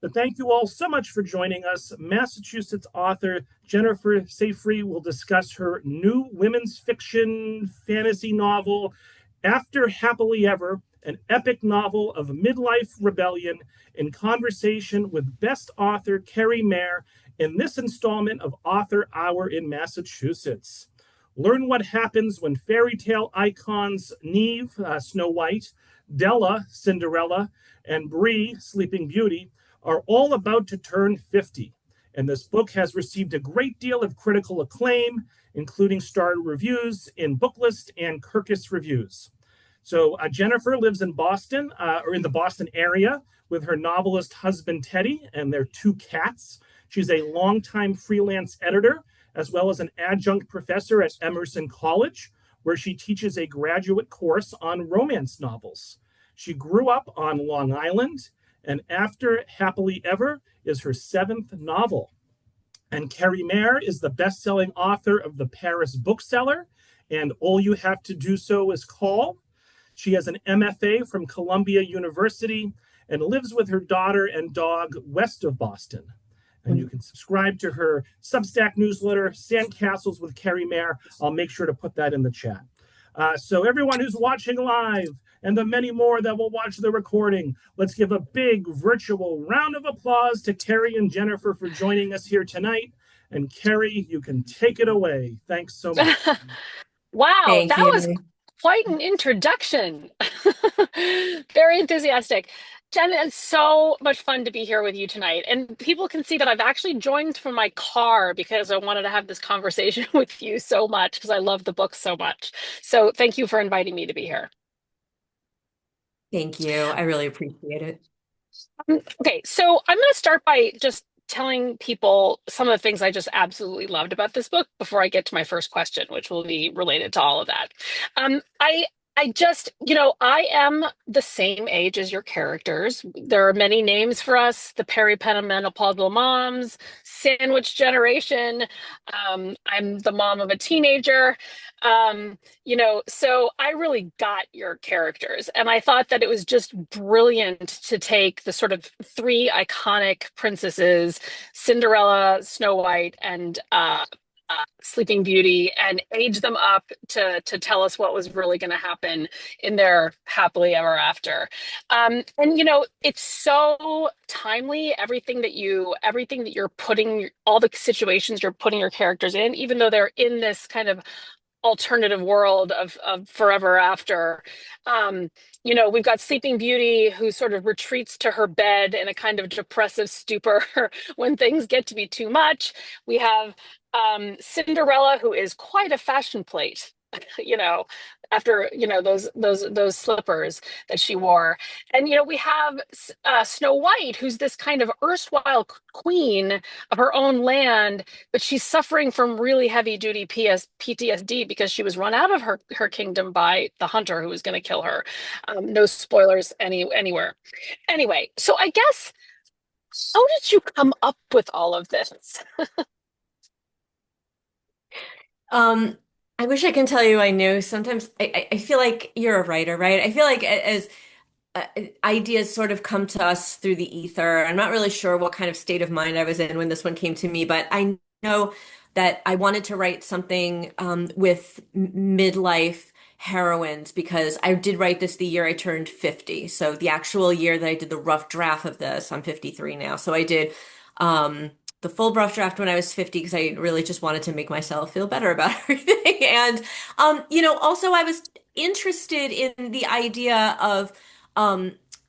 But thank you all so much for joining us. Massachusetts author Jennifer Safrey will discuss her new women's fiction fantasy novel, After Happily Ever, an epic novel of midlife rebellion, in conversation with best author Kerri Maher in this installment of Author Hour in Massachusetts. Learn what happens when fairy tale icons Neve, Snow White, Della, Cinderella, and Bree, Sleeping Beauty, are all about to turn 50. And this book has received a great deal of critical acclaim, including starred reviews in Booklist and Kirkus Reviews. So Jennifer lives in Boston, or in the Boston area, with her novelist husband Teddy and their two cats. She's a longtime freelance editor, as well as an adjunct professor at Emerson College, where she teaches a graduate course on romance novels. She grew up on Long Island, and After Happily Ever is her seventh novel. And Kerri Maher is the best-selling author of the Paris bookseller, and All You Have to Do So Is Call. She has an MFA from Columbia University and lives with her daughter and dog west of Boston. And you can subscribe to her Substack newsletter, Sandcastles with Kerri Maher. I'll make sure to put that in the chat. So everyone who's watching live, and the many more that will watch the recording, let's give a big virtual round of applause to Kerri and Jennifer for joining us here tonight. And Kerri, you can take it away. Thanks so much. Wow, Thank that was you. quite an introduction. Very enthusiastic. Jen, it's so much fun to be here with you tonight. And people can see that I've actually joined from my car because I wanted to have this conversation with you so much because I love the book so much. So thank you for inviting me to be here. Thank you. I really appreciate it. Okay, so I'm going to start by just telling people some of the things I just absolutely loved about this book before I get to my first question, which will be related to all of that. I just, I am the same age as your characters. There are many names for us: the perimenopausal moms, sandwich generation. I'm the mom of a teenager. So I really got your characters. And I thought that it was just brilliant to take the sort of three iconic princesses, Cinderella, Snow White, and Sleeping Beauty, and age them up to tell us what was really going to happen in their happily ever after. It's so timely. Everything that you're putting, all the situations you're putting your characters in, even though they're in this kind of alternative world of forever after. We've got Sleeping Beauty, who sort of retreats to her bed in a kind of depressive stupor when things get to be too much. We have Cinderella, who is quite a fashion plate, you know, after those slippers that she wore. And we have Snow White, who's this kind of erstwhile queen of her own land, but she's suffering from really heavy duty PTSD because she was run out of her kingdom by the hunter who was going to kill her. No spoilers anywhere. Anyway, so I guess, how did you come up with all of this? I wish I can tell you I knew. Sometimes I feel like you're a writer, right? I feel like as ideas sort of come to us through the ether. I'm not really sure what kind of state of mind I was in when this one came to me, but I know that I wanted to write something with midlife heroines because I did write this the year I turned 50. So the actual year that I did the rough draft of this, I'm 53 now. So I did the full rough draft when I was 50 because I really just wanted to make myself feel better about everything. And also I was interested in the idea of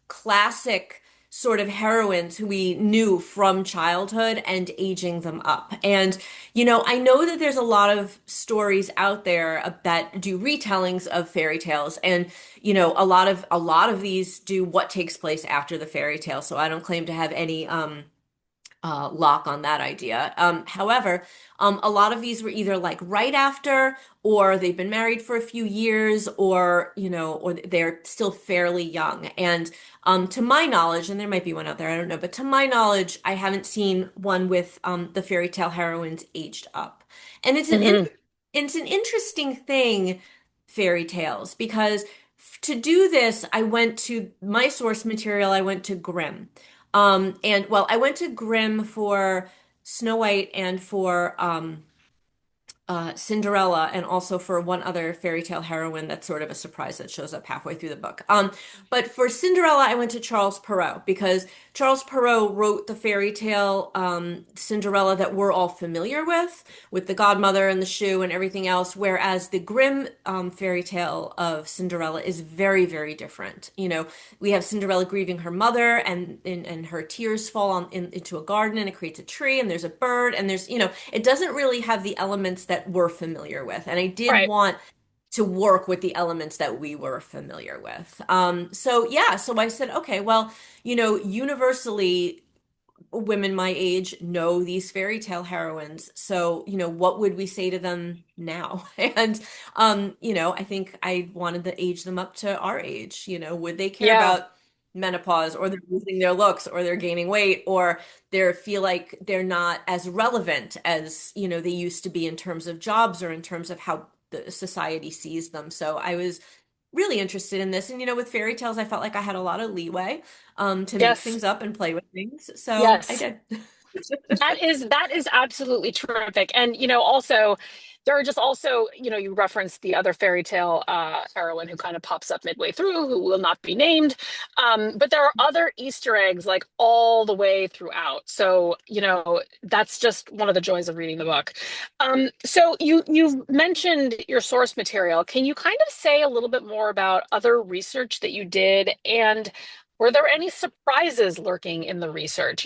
classic sort of heroines who we knew from childhood and aging them up. And, I know that there's a lot of stories out there that do retellings of fairy tales. And, a lot of these do what takes place after the fairy tale. So I don't claim to have any, lock on that idea. However, a lot of these were either like right after, or they've been married for a few years, or they're still fairly young. And to my knowledge, and there might be one out there, I don't know, but to my knowledge, I haven't seen one with the fairy tale heroines aged up. And it's an interesting thing, fairy tales, because to do this, I went to my source material, I went to Grimm. And well, I went to Grimm for Snow White and for Cinderella, and also for one other fairy tale heroine that's sort of a surprise that shows up halfway through the book. But for Cinderella, I went to Charles Perrault because Charles Perrault wrote the fairy tale Cinderella that we're all familiar with the godmother and the shoe and everything else. Whereas the Grimm fairy tale of Cinderella is very, very different. You know, we have Cinderella grieving her mother, and her tears fall into a garden, and it creates a tree, and there's a bird, and there's, it doesn't really have the elements that we're familiar with. And I did Right. want to work with the elements that we were familiar with. So yeah, so I said, okay, well, universally, women my age know these fairy tale heroines. So, what would we say to them now? And, I think I wanted to age them up to our age. Would they care Yeah. about menopause, or they're losing their looks, or they're gaining weight, or they feel like they're not as relevant as, they used to be in terms of jobs or in terms of how the society sees them. So I was really interested in this. And, with fairy tales, I felt like I had a lot of leeway to make Yes. things up and play with things. So I Yes. did. That is absolutely terrific. And also there are just also, you referenced the other fairy tale heroine who kind of pops up midway through, who will not be named. But there are other Easter eggs like all the way throughout. So, that's just one of the joys of reading the book. So you've mentioned your source material. Can you kind of say a little bit more about other research that you did, and were there any surprises lurking in the research?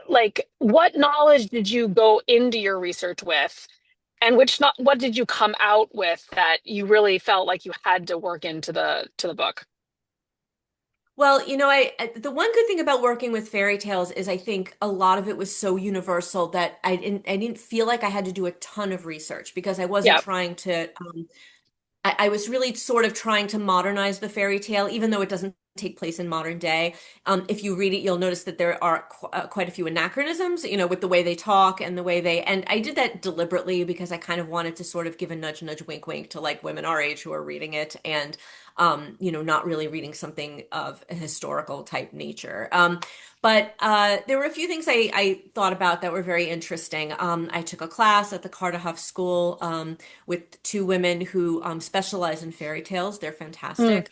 Like what knowledge did you go into your research with, and which not what did you come out with that you really felt like you had to work into the book? Well, the one good thing about working with fairy tales is I think a lot of it was so universal that I didn't feel like I had to do a ton of research because I wasn't Yeah. trying to I was really sort of trying to modernize the fairy tale, even though it doesn't take place in modern day. If you read it, you'll notice that there are quite a few anachronisms, with the way they talk and the way and I did that deliberately because I kind of wanted to sort of give a nudge, nudge, wink, wink to like women our age who are reading it, and, not really reading something of a historical type nature. But there were a few things I thought about that were very interesting. I took a class at the Carter Huff School with two women who specialize in fairy tales. They're Mm. fantastic.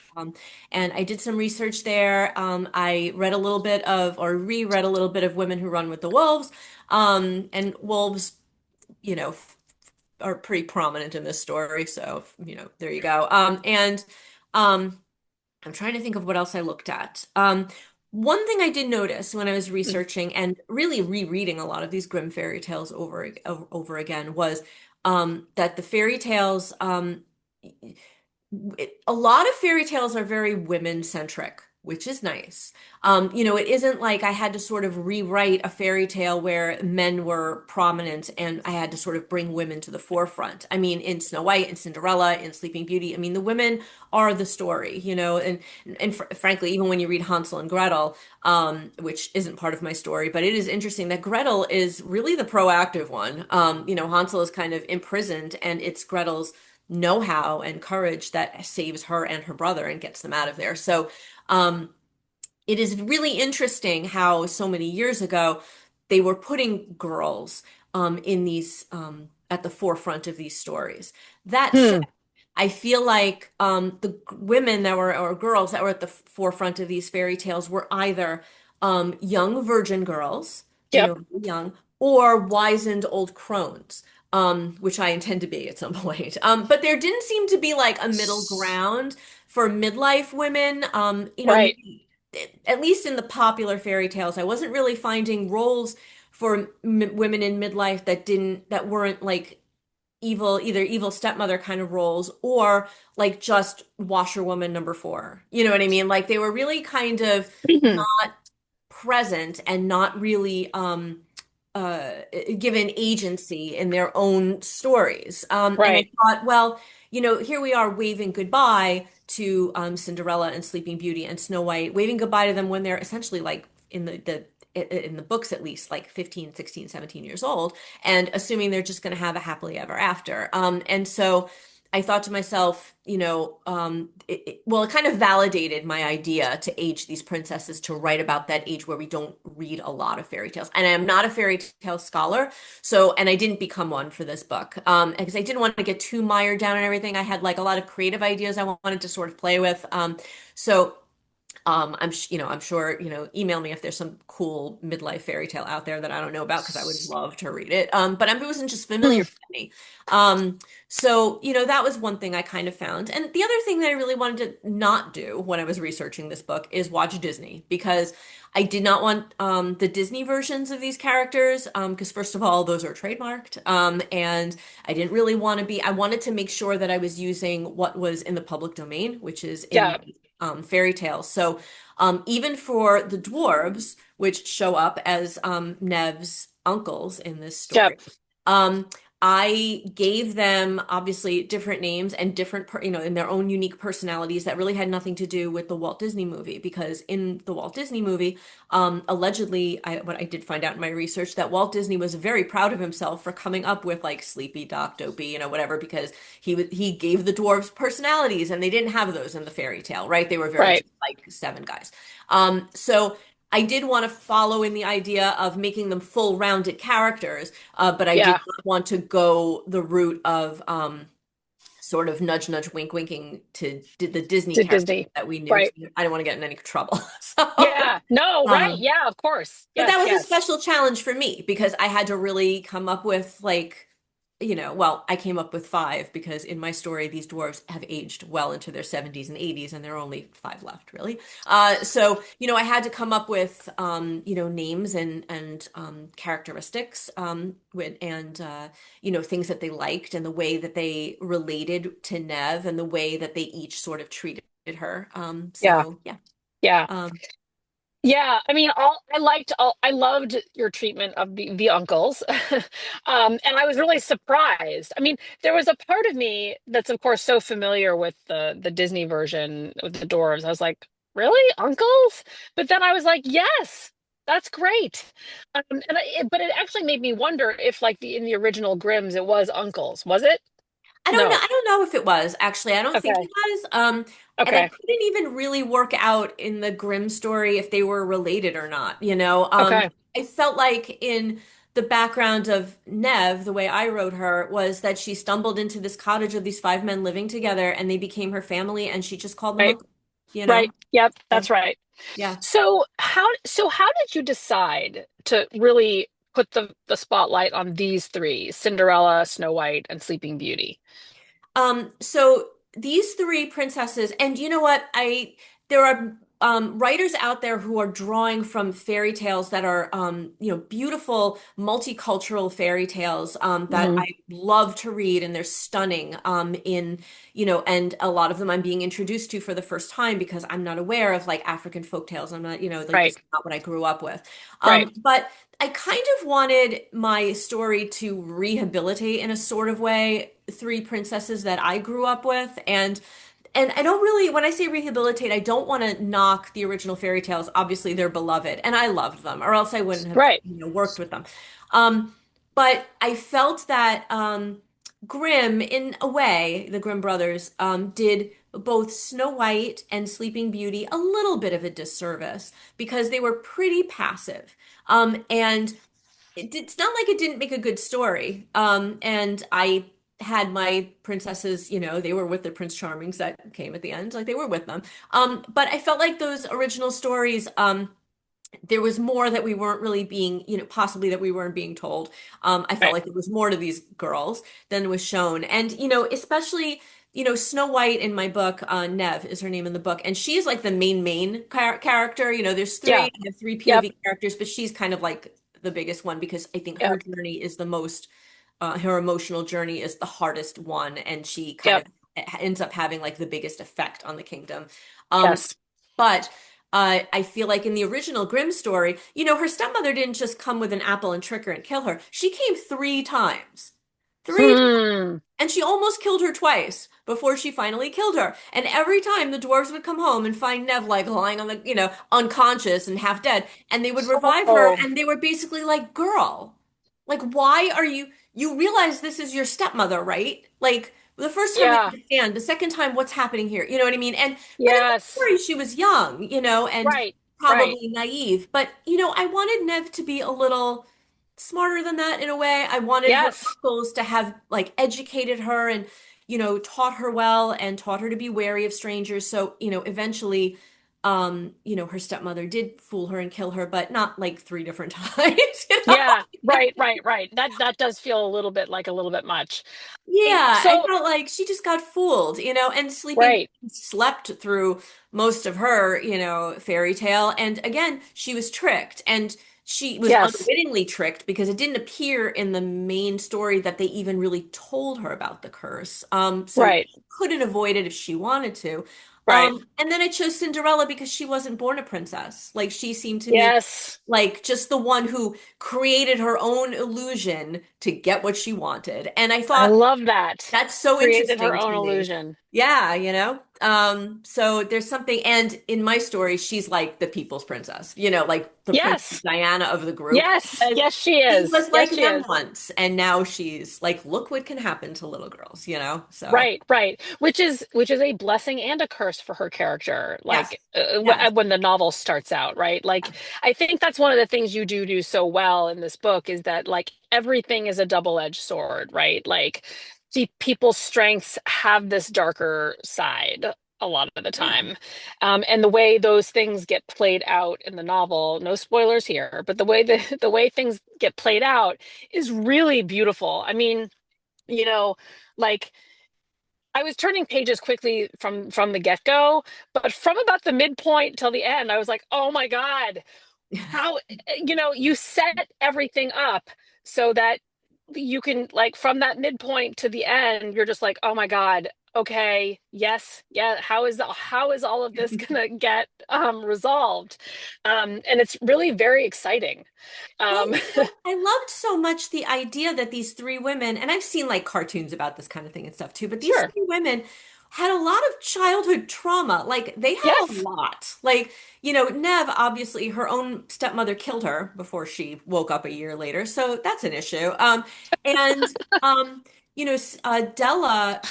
And I did some research there. I read a little bit of, or reread a little bit of Women Who Run with the Wolves. And wolves, you know, are pretty prominent in this story. So, there you go. And um, I'm trying to think of what else I looked at. One thing I did notice when I was Mm. researching and really rereading a lot of these Grimm fairy tales over again was that the fairy tales, a lot of fairy tales are very women centric, which is nice. It isn't like I had to sort of rewrite a fairy tale where men were prominent and I had to sort of bring women to the forefront. I mean, in Snow White and Cinderella and Sleeping Beauty, I mean, the women are the story, and frankly, even when you read Hansel and Gretel, which isn't part of my story, but it is interesting that Gretel is really the proactive one. Hansel is kind of imprisoned, and it's Gretel's know-how and courage that saves her and her brother and gets them out of there. So, it is really interesting how so many years ago they were putting girls in these at the forefront of these stories. That said, Hmm. I feel like the women that were or girls that were at the forefront of these fairy tales were either young virgin girls, Yep. young, or wizened old crones, which I intend to be at some point. But there didn't seem to be like a middle ground for midlife women. Right. At least in the popular fairy tales, I wasn't really finding roles for women in midlife that weren't like either evil stepmother kind of roles or like just washerwoman number four. You know what I mean? Like they were really kind of Mhm. not present and not really uh given agency in their own stories. And I Right. thought, well, here we are waving goodbye to Cinderella and Sleeping Beauty and Snow White, waving goodbye to them when they're essentially like in the books at least like 15, 16, 17 years old, and assuming they're just going to have a happily ever after. And so I thought to myself, well, it kind of validated my idea to age these princesses to write about that age where we don't read a lot of fairy tales. And I am not a fairy tale scholar, so, and I didn't become one for this book, because I didn't want to get too mired down in everything. I had like a lot of creative ideas I wanted to sort of play with. So I'm sure, email me if there's some cool midlife fairy tale out there that I don't know about because I would love to read it. But it wasn't just familiar Mm. with me. So, that was one thing I kind of found. And the other thing that I really wanted to not do when I was researching this book is watch Disney because I did not want the Disney versions of these characters because first of all, those are trademarked. And I didn't really want to I wanted to make sure that I was using what was in the public domain, which is in Yeah, fairy tales. So even for the dwarves, which show up as Nev's uncles in this yeah, story, um, I gave them obviously different names and different, in their own unique personalities that really had nothing to do with the Walt Disney movie. Because in the Walt Disney movie, allegedly, what I did find out in my research, that Walt Disney was very proud of himself for coming up with like Sleepy, Doc, Dopey, whatever, because he gave the dwarves personalities, and they didn't have those in the fairy tale, right? They were very right. just like seven guys. So I did want to follow in the idea of making them full rounded characters, but I did Yeah, not want to go the route of sort of nudge, nudge, wink, winking to the Disney to characters Disney. that we knew. Right. I don't want to get in any trouble. So, Yeah. No, right. um, Yeah, of course. but that Yes, was a yes. special challenge for me because I had to really come up with like, well, I came up with five because in my story, these dwarves have aged well into their 70s and 80s, and there are only five left, really. So, I had to come up with, names and characteristics, things that they liked and the way that they related to Neve and the way that they each sort of treated her. Yeah, So yeah. yeah. Um, Yeah, I mean, I loved your treatment of the uncles, and I was really surprised. I mean, there was a part of me that's, of course, so familiar with the Disney version with the dwarves. I was like, really, uncles? But then I was like, yes, that's great. But it actually made me wonder if, like, in the original Grimm's, it was uncles. Was it? I don't know. No. I don't know if it was actually. I don't think Okay. it was. And I Okay. couldn't even really work out in the Grimm story if they were related or not, Okay. I felt like in the background of Neve, the way I wrote her was that she stumbled into this cottage of these five men living together and they became her family and she just called them Right. uncle, Right. Yep. So That's right. yeah. So how did you decide to really put the spotlight on these three, Cinderella, Snow White, and Sleeping Beauty? So these three princesses, and you know what? There are writers out there who are drawing from fairy tales that are beautiful multicultural fairy tales that Hmm. I love to read, and they're stunning. And a lot of them I'm being introduced to for the first time because I'm not aware of like African folk tales. I'm not, like this Right. is not what I grew up with. Right. But I kind of wanted my story to rehabilitate in a sort of way three princesses that I grew up with. And I don't really, when I say rehabilitate, I don't want to knock the original fairy tales. Obviously, they're beloved and I loved them, or else I wouldn't have, Right. worked with them. Um, but I felt that Grimm, in a way, the Grimm brothers, did both Snow White and Sleeping Beauty a little bit of a disservice because they were pretty passive. And it's not like it didn't make a good story. And I had my princesses, they were with the Prince Charmings that came at the end, like they were with them. But I felt like those original stories, there was more that we weren't really being, possibly that we weren't being told. I felt Right. like there was more to these girls than was shown. And, especially, Snow White in my book, Neve is her name in the book, and she is like the main character. There's Yeah. I have three Yep. POV characters, but she's kind of like the biggest one because I think her Yep. journey is the most, her emotional journey is the hardest one, and she kind of Yep. ends up having like the biggest effect on the kingdom. Um, Yes. but I feel like in the original Grimm story, her stepmother didn't just come with an apple and trick her and kill her. She came three times. Three Hmm. and she almost killed her twice before she finally killed her. And every time the dwarves would come home and find Neve like lying on the, unconscious and half dead, and they would revive her Oh, and they were basically like, girl, like, why are you realize this is your stepmother, right? Like, the first time we Yeah. understand, the second time, what's happening here? You know what I mean? And but in the Yes. story, she was young, and Right. Right. probably naive. But I wanted Nev to be a little smarter than that in a way. I wanted her Yes. uncles to have like educated her and taught her well and taught her to be wary of strangers. So, eventually, her stepmother did fool her and kill her, but not like three different times, Yeah. Right. Right. Right. That does feel a little bit like a little bit much. Yeah, I So, felt like she just got fooled, and Sleeping right. Beauty slept through most of her, fairy tale. And again, she was tricked and she was Yes. unwittingly tricked because it didn't appear in the main story that they even really told her about the curse. So Right. she couldn't avoid it if she wanted to. Right. And then I chose Cinderella because she wasn't born a princess. Like she seemed to me Yes. like just the one who created her own illusion to get what she wanted. And I I thought, love that. that's so Created her interesting own to me. illusion. Yeah, so there's something, and in my story, she's like the people's princess, like the Princess Yes. Diana of the group. Yes. Because Yes, she she is. was Yes, like she them is. once, and now she's like, look what can happen to little girls. So Right, right. Which is a blessing and a curse for her character. yes, Like yes, when the novel starts out, right? Like I think that's one of the things you do so well in this book is that like everything is a double-edged sword, right? Like see, people's strengths have this darker side a lot of the yeah. time. And the way those things get played out in the novel, no spoilers here, but the way things get played out is really beautiful. I mean, you know, like I was turning pages quickly from the get-go, but from about the midpoint till the end, I was like, "Oh my God, how you set everything up so that you can like from that midpoint to the end, you're just like, "Oh my God, okay, yes, yeah, how is all of this gonna get resolved?" And it's really very exciting. Well, Um, I loved so much the idea that these three women, and I've seen like cartoons about this kind of thing and stuff too, but these sure. three women had a lot of childhood trauma. Like they had a Yes. lot. Like, Nev, obviously her own stepmother killed her before she woke up a year later. So that's an issue. And Della,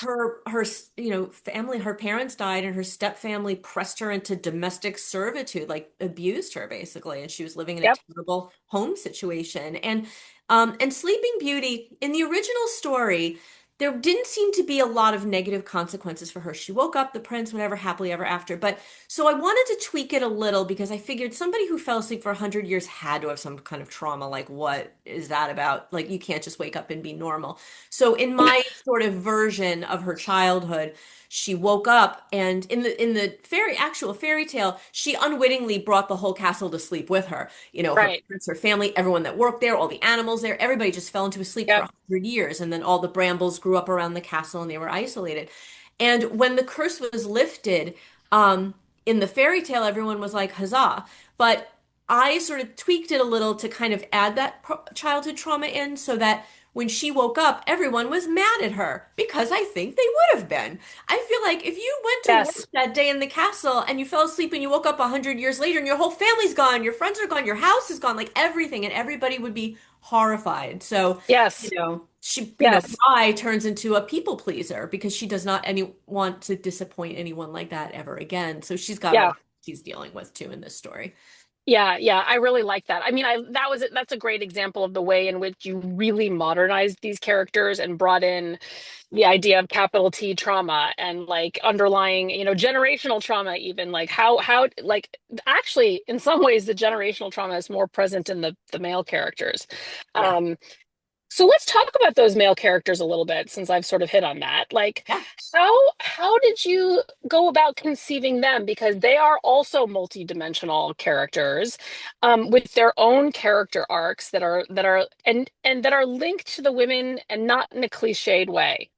family, her parents died, and her stepfamily pressed her into domestic servitude, like abused her basically, and she was living in a Yep. terrible home situation. And Sleeping Beauty in the original story, there didn't seem to be a lot of negative consequences for her. She woke up, the prince, whatever, happily ever after. But so I wanted to tweak it a little because I figured somebody who fell asleep for 100 years had to have some kind of trauma. Like, what is that about? Like, you can't just wake up and be normal. So in my sort of version of her childhood, she woke up and in the actual fairy tale, she unwittingly brought the whole castle to sleep with her. Her Right. parents, her family, everyone that worked there, all the animals there, everybody just fell into a sleep for Yep. 100 years. And then all the brambles grew up around the castle and they were isolated. And when the curse was lifted, um, in the fairy tale, everyone was like, huzzah. But I sort of tweaked it a little to kind of add that childhood trauma in so that when she woke up, everyone was mad at her because I think they would have been. I feel like if you went to work Yes. that day in the castle and you fell asleep and you woke up 100 years later and your whole family's gone, your friends are gone, your house is gone, like everything, and everybody would be horrified. So, Yes. she, Yes. Vi turns into a people pleaser because she does not want to disappoint anyone like that ever again. So she's got a Yeah. lot she's dealing with too in this story. Yeah, yeah, I really like that. I mean, that's a great example of the way in which you really modernized these characters and brought in the idea of capital T trauma and like underlying, generational trauma even like how like actually in some ways the generational trauma is more present in the male characters. Yeah. Um So let's talk about those male characters a little bit since I've sort of hit on that. Like Yeah. how did you go about conceiving them? Because they are also multidimensional characters with their own character arcs that are linked to the women and not in a cliched way.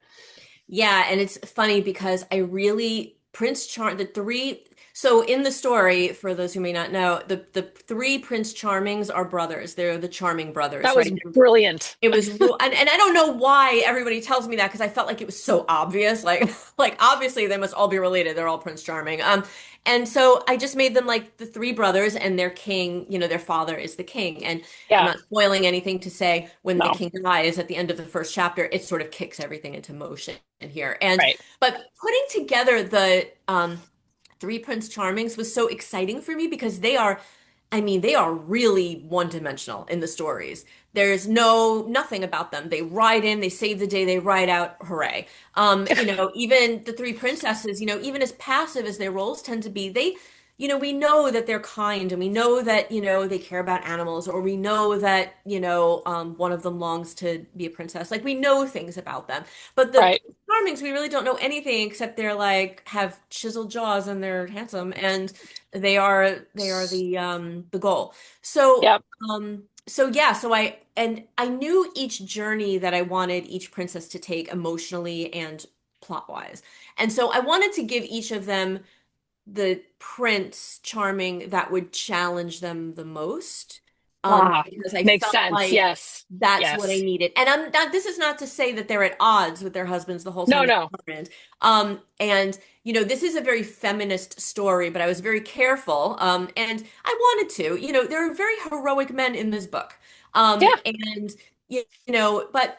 Yeah, and it's funny because I really Prince Charm the three So in the story, for those who may not know, the three Prince Charmings are brothers. They're the Charming brothers, That was right? brilliant. It was real, and I don't know why everybody tells me that because I felt like it was so obvious. Like, like obviously they must all be related. They're all Prince Charming. And so I just made them like the three brothers, and their king. Their father is the king. And I'm Yeah. not spoiling anything to say when the No. king dies at the end of the first chapter, it sort of kicks everything into motion here. And Right. but putting together the three Prince Charmings was so exciting for me because they are really one-dimensional in the stories. There's nothing about them. They ride in, they save the day, they ride out, hooray. Even the three princesses, even as passive as their roles tend to be, we know that they're kind and we know that, they care about animals, or we know that, one of them longs to be a princess. Like we know things about them. But the Right. Charmings, we really don't know anything except they're like have chiseled jaws and they're handsome and they are the goal. So Yep. I knew each journey that I wanted each princess to take emotionally and plot wise. And so I wanted to give each of them the Prince Charming that would challenge them the most. Ah, Because I makes felt sense. like Yes. that's what I Yes. needed. And this is not to say that they're at odds with their husbands the whole No, time they're no. around. And this is a very feminist story, but I was very careful. And I wanted to, there are very heroic men in this book. Yeah. And but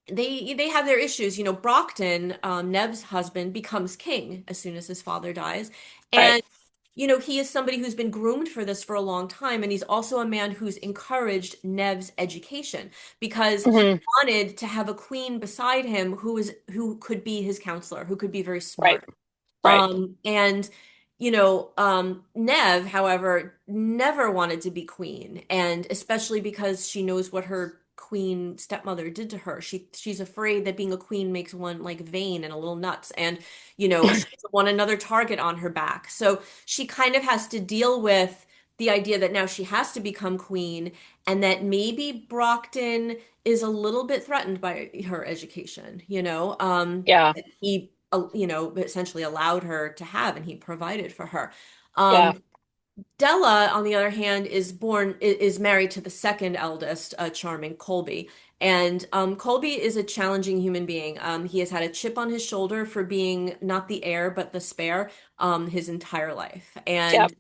they have their issues. Brockton, Nev's husband, becomes king as soon as his father dies. Right. And he is somebody who's been groomed for this for a long time, and he's also a man who's encouraged Nev's education because he Hmm. wanted to have a queen beside him who could be his counselor, who could be very Right. smart. Right. And Neve, however, never wanted to be queen, and especially because she knows what her queen stepmother did to her. She's afraid that being a queen makes one like vain and a little nuts, and she doesn't want another target on her back. So she kind of has to deal with the idea that now she has to become queen, and that maybe Brockton is a little bit threatened by her education. Yeah. He essentially allowed her to have, and he provided for her. Yeah. Della, on the other hand, is married to the second eldest, charming Colby. And Colby is a challenging human being. He has had a chip on his shoulder for being not the heir, but the spare, his entire life. Yep. And,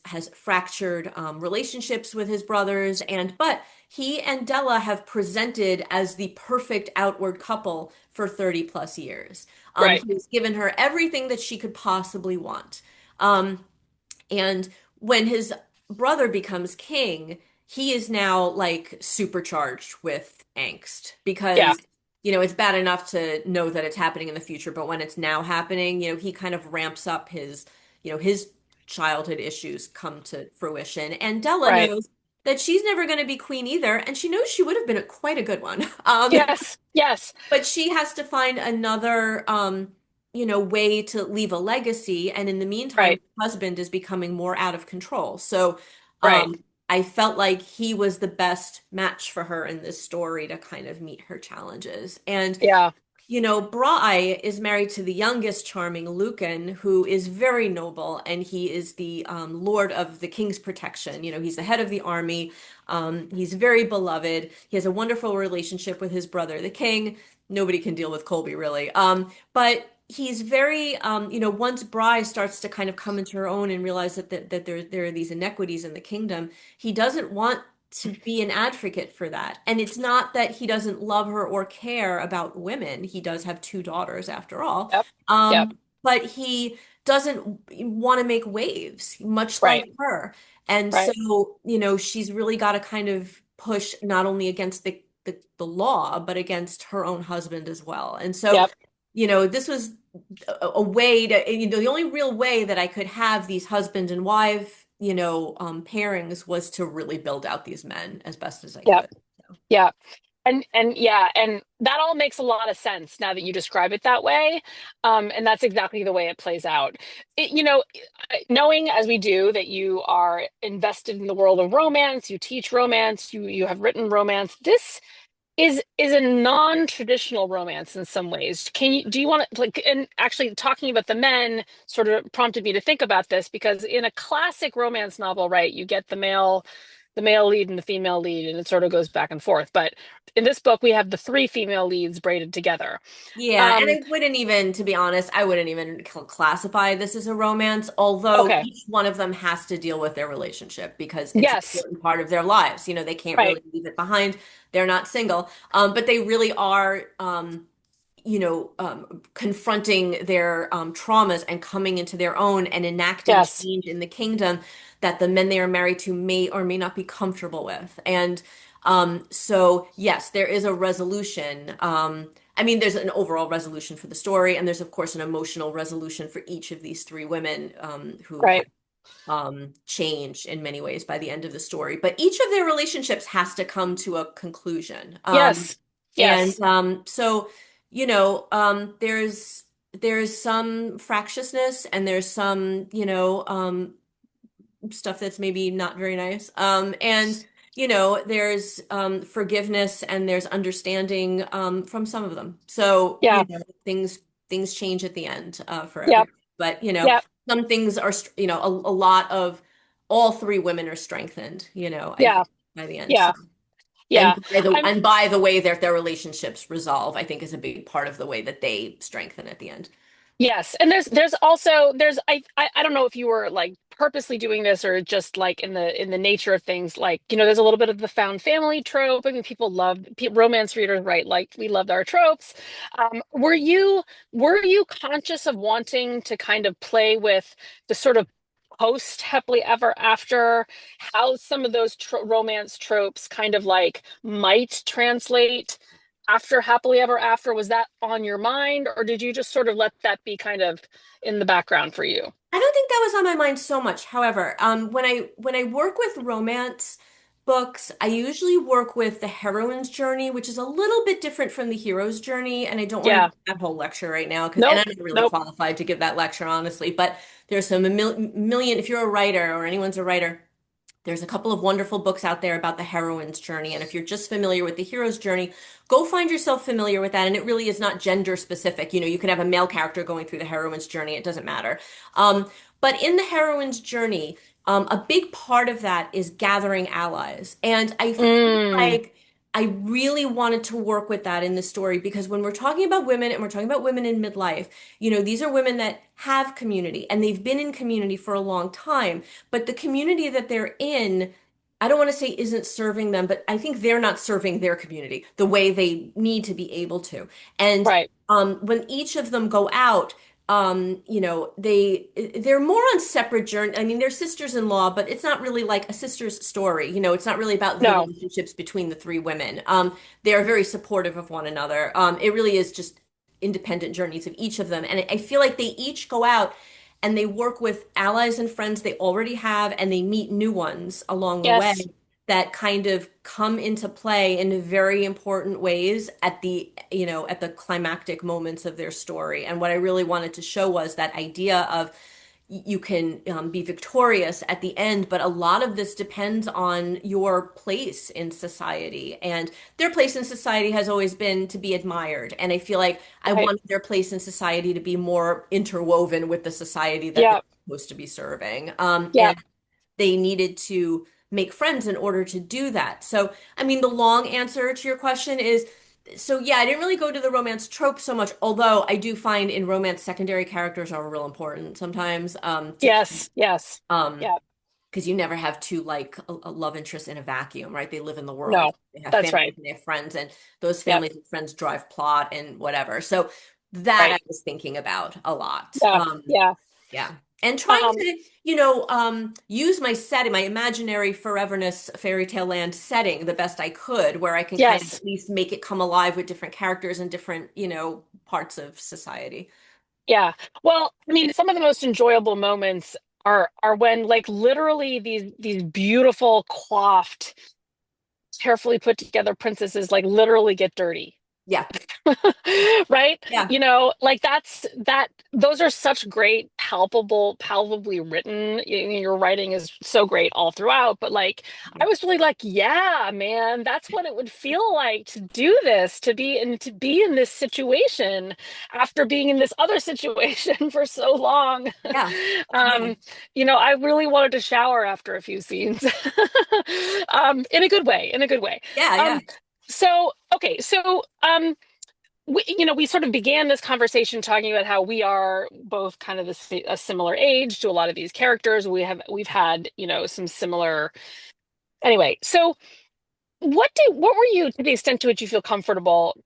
has fractured relationships with his brothers. But he and Della have presented as the perfect outward couple for 30 plus years. Right. He's given her everything that she could possibly want. Um, and when his brother becomes king, he is now like supercharged with angst Yeah. because, it's bad enough to know that it's happening in the future, but when it's now happening, he kind of ramps up his childhood issues come to fruition. And Della Right. knows that she's never going to be queen either, and she knows she would have been quite a good one. Yes. Yes. But she has to find another way to leave a legacy, and in the meantime Right. her husband is becoming more out of control. So Right. I felt like he was the best match for her in this story to kind of meet her challenges. And Yeah. Bry is married to the youngest charming Lucan, who is very noble, and he is the Lord of the King's protection. He's the head of the army. He's very beloved. He has a wonderful relationship with his brother, the king. Nobody can deal with Colby, really. But he's very, once Bry starts to kind of come into her own and realize that there are these inequities in the kingdom, he doesn't want to be an advocate for that. And it's not that he doesn't love her or care about women. He does have two daughters after all. Yep. Yep. But he doesn't want to make waves, much like Right. her. And Right. so, she's really got to kind of push not only against the law, but against her own husband as well. And so, Yep. this was a way to, the only real way that I could have these husband and wife pairings was to really build out these men as best as I Yep. could. So, Yeah. And yeah, and that all makes a lot of sense now that you describe it that way. And that's exactly the way it plays out. Knowing as we do that you are invested in the world of romance, you teach romance, you have written romance, is a non-traditional romance in some ways. Do you want to like, and actually talking about the men sort of prompted me to think about this because in a classic romance novel, right, you get the male lead and the female lead, and it sort of goes back and forth. But in this book, we have the three female leads braided together. Yeah, and Um, I wouldn't even, to be honest, I wouldn't even classify this as a romance, although okay. each one of them has to deal with their relationship because it's an Yes. important part of their lives. You know, they can't Right. really leave it behind. They're not single. But they really are, confronting their traumas and coming into their own and enacting Yes. change in the kingdom that the men they are married to may or may not be comfortable with. And so, yes, there is a resolution. I mean, there's an overall resolution for the story, and there's, of course, an emotional resolution for each of these three women who have Right. changed in many ways by the end of the story. But each of their relationships has to come to a conclusion. Yes. And Yes. so, there's some fractiousness and there's some, stuff that's maybe not very nice. And there's forgiveness and there's understanding from some of them. So, Yeah. things change at the end for Yep. everyone. But, Yep. some things are, a lot of all three women are strengthened, I Yeah. think by the end. So, Yeah. Yeah. I'm and by the way that their relationships resolve, I think is a big part of the way that they strengthen at the end. Yes, and there's also there's I don't know if you were like purposely doing this or just like in the nature of things like there's a little bit of the found family trope. I mean people love romance readers, right? Like we loved our tropes. Were you conscious of wanting to kind of play with the sort of post happily ever after, how some of those romance tropes kind of like might translate after happily ever after? Was that on your mind, or did you just sort of let that be kind of in the background for you? I don't think that was on my mind so much. However, when I work with romance books, I usually work with the heroine's journey, which is a little bit different from the hero's journey. And I don't want to Yeah. give that whole lecture right now because, and Nope. I'm not really Nope. qualified to give that lecture, honestly. But there's some million, if you're a writer or anyone's a writer. There's a couple of wonderful books out there about the heroine's journey. And if you're just familiar with the hero's journey, go find yourself familiar with that. And it really is not gender specific. You could have a male character going through the heroine's journey. It doesn't matter. But in the heroine's journey, a big part of that is gathering allies. And I feel Mm, like I really wanted to work with that in the story because when we're talking about women and we're talking about women in midlife, these are women that have community and they've been in community for a long time. But the community that they're in, I don't want to say isn't serving them, but I think they're not serving their community the way they need to be able to. And right. when each of them go out, they're more on separate journey. I mean, they're sisters-in-law, but it's not really like a sister's story. It's not really about the No. relationships between the three women. They are very supportive of one another. It really is just independent journeys of each of them. And I feel like they each go out and they work with allies and friends they already have, and they meet new ones along the way Yes. that kind of come into play in very important ways at the climactic moments of their story. And what I really wanted to show was that idea of you can be victorious at the end, but a lot of this depends on your place in society. And their place in society has always been to be admired. And I feel like I Right. wanted their place in society to be more interwoven with the society that they're Yeah. supposed to be serving. Yeah. And they needed to make friends in order to do that. So, I mean, the long answer to your question is so yeah, I didn't really go to the romance trope so much, although I do find in romance secondary characters are real important sometimes to keep Yes. Yes. um Yeah. because you never have two like a love interest in a vacuum, right? They live in the world. No. They have That's families right. and they have friends, and those Yep. families and friends drive plot and whatever. So that I Right. was thinking about a lot. Yeah. Yeah. Yeah. And trying Um, to, use my setting, my imaginary foreverness fairy tale land setting the best I could, where I can kind of yes. at least make it come alive with different characters and different, parts of society. Yeah. Well, I mean, some of the most enjoyable moments are when like literally these beautiful coiffed, carefully put together princesses like literally get dirty. Yeah. Right? Yeah. Like those are such great palpably written. Your writing is so great all throughout, but like I was really like, yeah, man, that's what it would feel like to do this, to be in this situation after being in this other situation for so long. Yeah. Yeah. Um, I really wanted to shower after a few scenes. In a good way, in a good way. Yeah. Yeah. Um, we sort of began this conversation talking about how we are both kind of a similar age to a lot of these characters. We've had, some similar. Anyway, so what were you, to the extent to which you feel comfortable,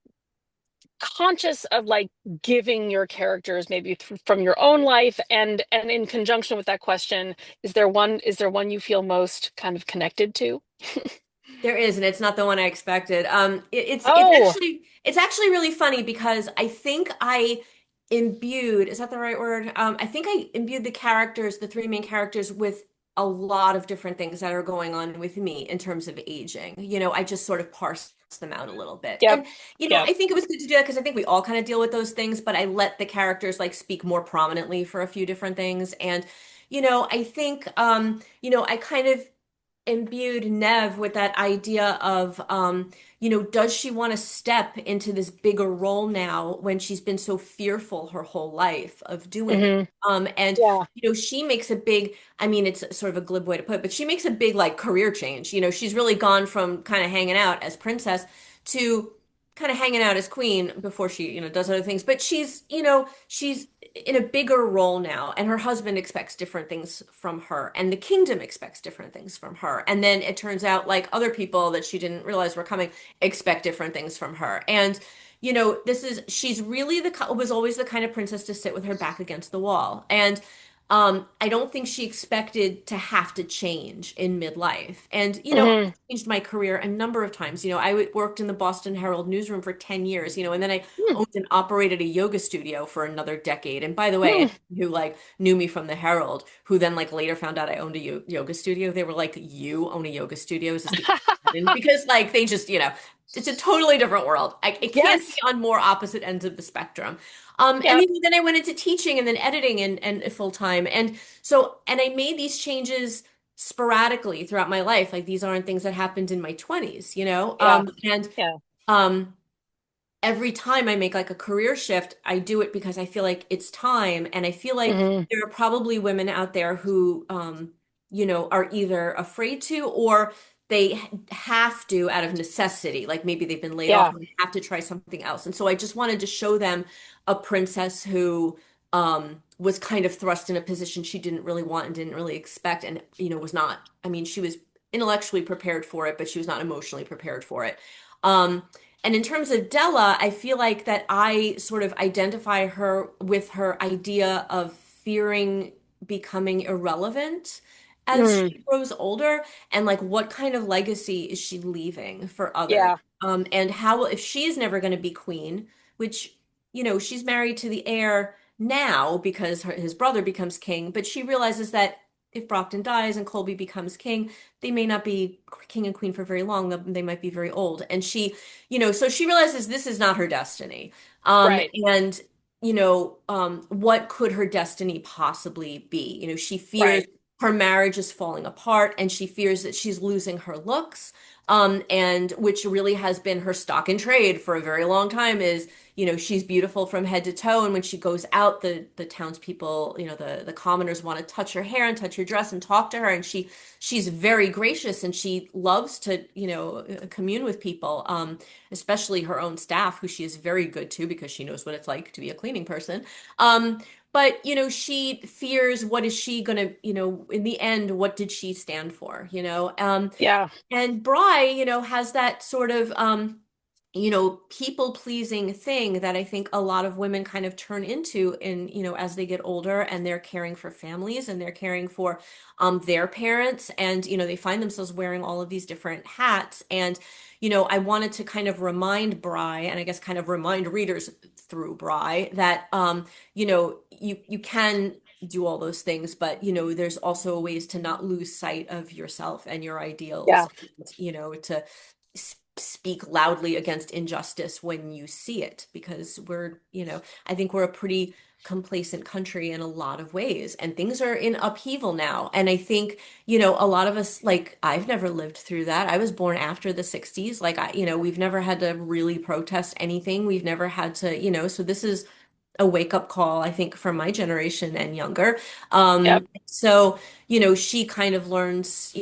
conscious of like giving your characters maybe from your own life, and in conjunction with that question, is there one you feel most kind of connected to? There is, and it's not the one I expected. Oh, It's actually really funny because I think I imbued, is that the right word? I think I imbued the characters, the three main characters, with a lot of different things that are going on with me in terms of aging. I just sort of parsed them out a little bit. yep, And yep. I think it was good to do that because I think we all kind of deal with those things, but I let the characters like speak more prominently for a few different things. And I think I kind of imbued Neve with that idea of, does she want to step into this bigger role now when she's been so fearful her whole life of doing it? Hmm. And, Yeah, she makes a big, I mean, it's sort of a glib way to put it, but she makes a big like career change. She's really gone from kind of hanging out as princess to kind of hanging out as queen before she, does other things. But she's in a bigger role now, and her husband expects different things from her, and the kingdom expects different things from her. And then it turns out like other people that she didn't realize were coming expect different things from her. And she's really was always the kind of princess to sit with her back against the wall. And I don't think she expected to have to change in midlife. And, I hmm. changed my career a number of times. Worked in the Boston Herald newsroom for 10 years, and then I Hmm. owned and operated a yoga studio for another decade. And by the way, Hmm. anyone who like knew me from the Herald, who then like later found out I owned a yoga studio, they were like, "You own a yoga studio? Is this the because like they just, it's a totally different world. It can't be Yes. on more opposite ends of the spectrum. And Yep. then I went into teaching and then editing and full time. And I made these changes sporadically throughout my life. Like these aren't things that happened in my 20s, Yeah. and Yeah. um every time I make like a career shift, I do it because I feel like it's time. And I feel like Hmm. there are probably women out there who, are either afraid to or they have to out of necessity. Like maybe they've been laid off Yeah. and they have to try something else. And so I just wanted to show them a princess who was kind of thrust in a position she didn't really want and didn't really expect and, was not, I mean, she was intellectually prepared for it, but she was not emotionally prepared for it. Um, and in terms of Della, I feel like that I sort of identify her with her idea of fearing becoming irrelevant as Mm. she grows older, and like what kind of legacy is she leaving for others? Yeah. And how, if she is never going to be queen, which, she's married to the heir now because his brother becomes king, but she realizes that if Brockton dies and Colby becomes king, they may not be king and queen for very long. They might be very old. And she, so she realizes this is not her destiny. Right. And, what could her destiny possibly be? She fears Right. her marriage is falling apart and she fears that she's losing her looks. And which really has been her stock in trade for a very long time is, she's beautiful from head to toe. And when she goes out, the townspeople, the commoners want to touch her hair and touch her dress and talk to her. And she's very gracious and she loves to, commune with people, especially her own staff, who she is very good to because she knows what it's like to be a cleaning person. But, she fears what is she gonna, in the end, what did she stand for, Yeah. And Bry, has that sort of people pleasing thing that I think a lot of women kind of turn into in, as they get older and they're caring for families and they're caring for their parents and, they find themselves wearing all of these different hats. And, I wanted to kind of remind Bry and I guess kind of remind readers through Bry that, you can do all those things, but, there's also ways to not lose sight of yourself and your ideals, Yeah. to speak loudly against injustice when you see it because I think we're a pretty complacent country in a lot of ways, and things are in upheaval now. And I think, a lot of us, like, I've never lived through that. I was born after the 60s. Like, we've never had to really protest anything. We've never had to, so this is a wake-up call, I think, for my generation and younger. Yep. So, she kind of learns,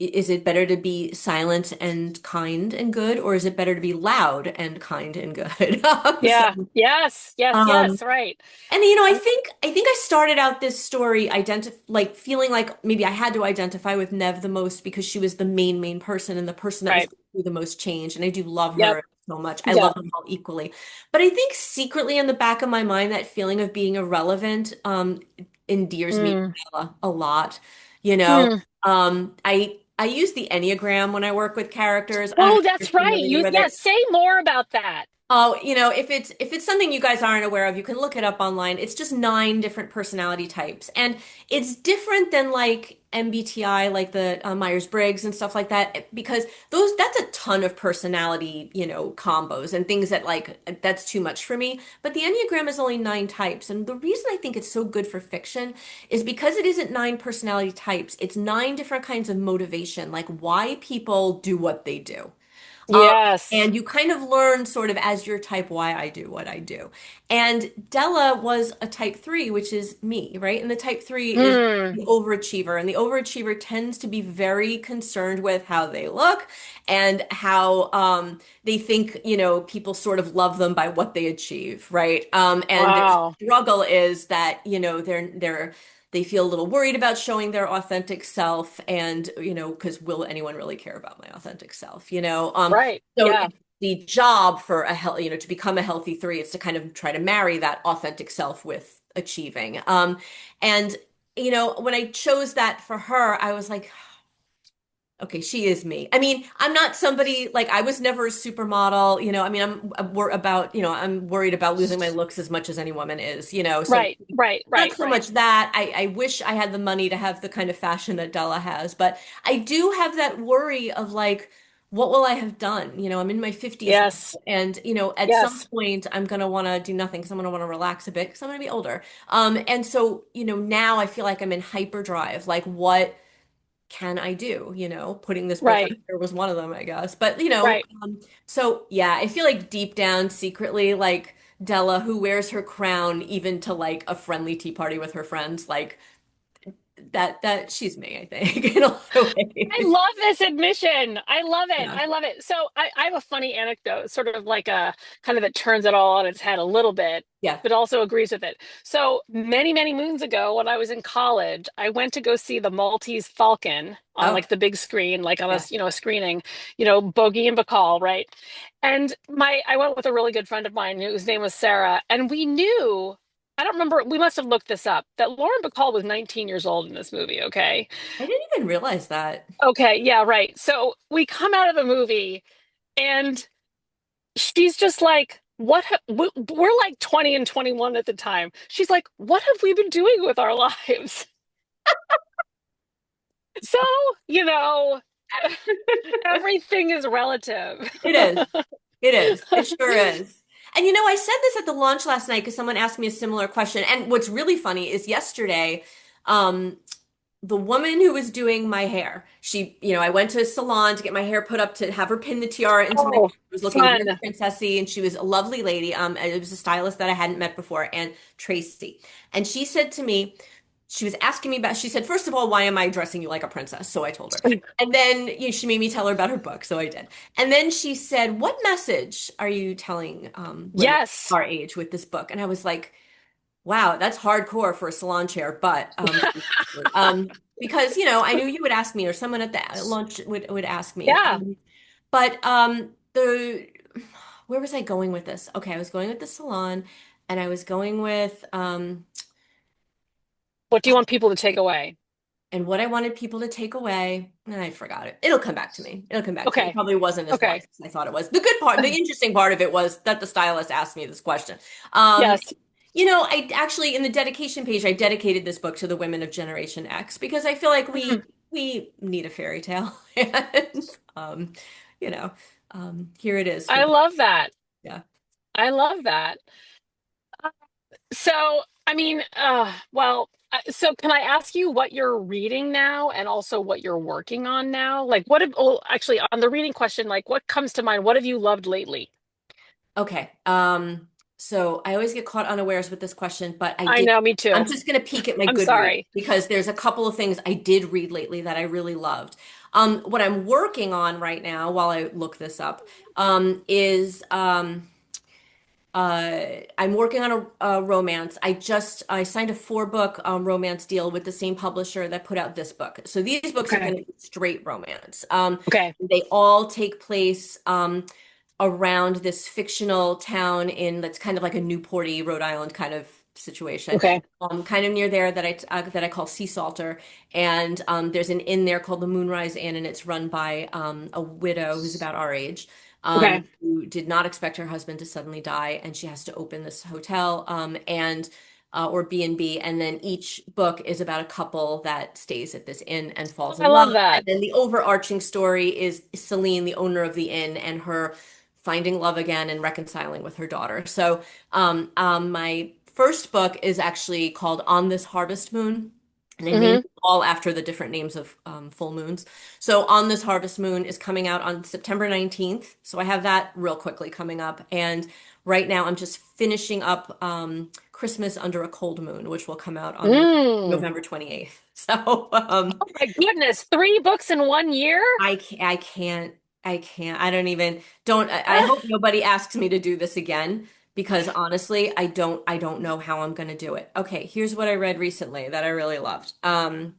is it better to be silent and kind and good, or is it better to be loud and kind and good? So, Yeah. Yes. Yes. um, Yes. Right. and I think I started out this story like feeling like maybe I had to identify with Neve the most because she was the main person and the person that was Right. going through the most change. And I do love Yep. her so much. I love Yep. them all equally. But I think secretly in the back of my mind, that feeling of being irrelevant endears me to Mm. Bella a lot. You know, Mm. I use the Enneagram when I work with characters. I don't know Oh, if you're that's right. familiar You, with yeah, it. say more about that. Oh, if it's something you guys aren't aware of, you can look it up online. It's just 9 different personality types, and it's different than like MBTI, like the Myers-Briggs and stuff like that, because that's a ton of personality, combos and things that like that's too much for me. But the Enneagram is only 9 types, and the reason I think it's so good for fiction is because it isn't 9 personality types. It's 9 different kinds of motivation, like why people do what they do. Um, Yes. and you kind of learn sort of as your type why I do what I do. And Della was a type 3, which is me, right? And the type 3 is Mm. the overachiever. And the overachiever tends to be very concerned with how they look and how they think, people sort of love them by what they achieve, right? And their Wow. struggle is that, they feel a little worried about showing their authentic self, and because will anyone really care about my authentic self, Right. so Yeah. it's the job for a health, to become a healthy 3 is to kind of try to marry that authentic self with achieving. And when I chose that for her, I was like, okay, she is me. I mean, I'm not somebody like I was never a supermodel, I mean, I'm worried about losing my looks as much as any woman is, so Right. Right. not Right. so Right. much that. I wish I had the money to have the kind of fashion that Della has, but I do have that worry of like, what will I have done? I'm in my 50s Yes. now, and at some Yes. point I'm gonna want to do nothing because I'm gonna want to relax a bit because I'm gonna be older. And so, now I feel like I'm in hyperdrive. Like, what can I do? Putting this book out Right. there was one of them, I guess. But Right. so yeah, I feel like deep down, secretly, like Della, who wears her crown even to like a friendly tea party with her friends, like that she's me, I think, in a lot of I ways. love this admission. I love it. Yeah. I love it. So I have a funny anecdote, sort of like a kind of that turns it all on its head a little bit, Yeah. but also agrees with it. So many, many moons ago, when I was in college, I went to go see the Maltese Falcon on Oh, like the big screen, like on a yeah. a screening, Bogey and Bacall, right? And I went with a really good friend of mine whose name was Sarah, and we knew. I don't remember. We must have looked this up. That Lauren Bacall was 19 years old in this movie. Okay. I didn't even realize that. Okay, yeah, right. So we come out of the movie and she's just like, we're like 20 and 21 at the time. She's like, what have we been doing with our lives? So, you know, everything is relative. It is. It is. It sure is. And I said this at the launch last night because someone asked me a similar question. And what's really funny is yesterday, um, the woman who was doing my hair, I went to a salon to get my hair put up to have her pin the tiara into my hair. Oh, I was looking very fun. princessy, and she was a lovely lady. And it was a stylist that I hadn't met before, and Tracy. And she said to me, she was asking me about, she said, first of all, why am I dressing you like a princess? So I told her. And then she made me tell her about her book, so I did. And then she said, what message are you telling women Yes. our age with this book? And I was like, wow, that's hardcore for a salon chair, but because I knew you would ask me, or someone at the lunch would ask me. Yeah. But the where was I going with this? Okay, I was going with the salon, and I was going with What do you want people to take away? and what I wanted people to take away. And I forgot it. It'll come back to me. It'll come back to me. It Okay. probably wasn't as wise Okay. as I thought it was. The good part, the interesting part of it was that the stylist asked me this question. Um, Yes. I actually in the dedication page, I dedicated this book to the women of Generation X because I feel like Mm, we need a fairy tale. And you know, here it is for I them. love that. Yeah. I love that. So, I mean, so can I ask you what you're reading now and also what you're working on now? Like, actually, on the reading question, like, what comes to mind? What have you loved lately? Okay. So I always get caught unawares with this question, but I know, me I'm too. just going to peek at my I'm Goodreads sorry. because there's a couple of things I did read lately that I really loved. What I'm working on right now while I look this up, is I'm working on a romance. I signed a 4 book romance deal with the same publisher that put out this book. So these books are Okay. going to be straight romance. Okay. They all take place around this fictional town in that's kind of like a Newporty, Rhode Island kind of situation. Okay. Kind of near there that I call Sea Salter, and there's an inn there called the Moonrise Inn, and it's run by a widow who's about our age, Okay. who did not expect her husband to suddenly die, and she has to open this hotel, and or B&B, and then each book is about a couple that stays at this inn and falls I in love. love And that. then the overarching story is Celine, the owner of the inn, and her finding love again and reconciling with her daughter. So, my first book is actually called On This Harvest Moon. And I named Hmm. them all after the different names of full moons. So, On This Harvest Moon is coming out on September 19th. So, I have that real quickly coming up. And right now, I'm just finishing up Christmas Under a Cold Moon, which will come out on Mm. November 28th. So, Oh my goodness, 3 books in 1 year? I don't even, don't, I hope nobody asks me to do this again because honestly, I don't know how I'm going to do it. Okay, here's what I read recently that I really loved. I'm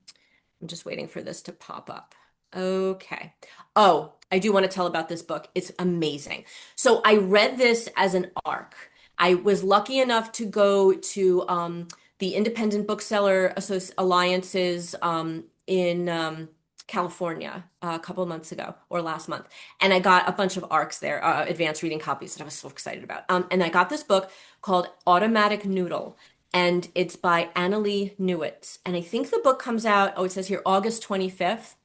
just waiting for this to pop up. Okay. Oh, I do want to tell about this book. It's amazing. So I read this as an arc. I was lucky enough to go to the Independent Bookseller Alliances in California a couple of months ago or last month. And I got a bunch of arcs there, advanced reading copies that I was so excited about. And I got this book called Automatic Noodle, and it's by Annalee Newitz. And I think the book comes out, oh, it says here August 25th.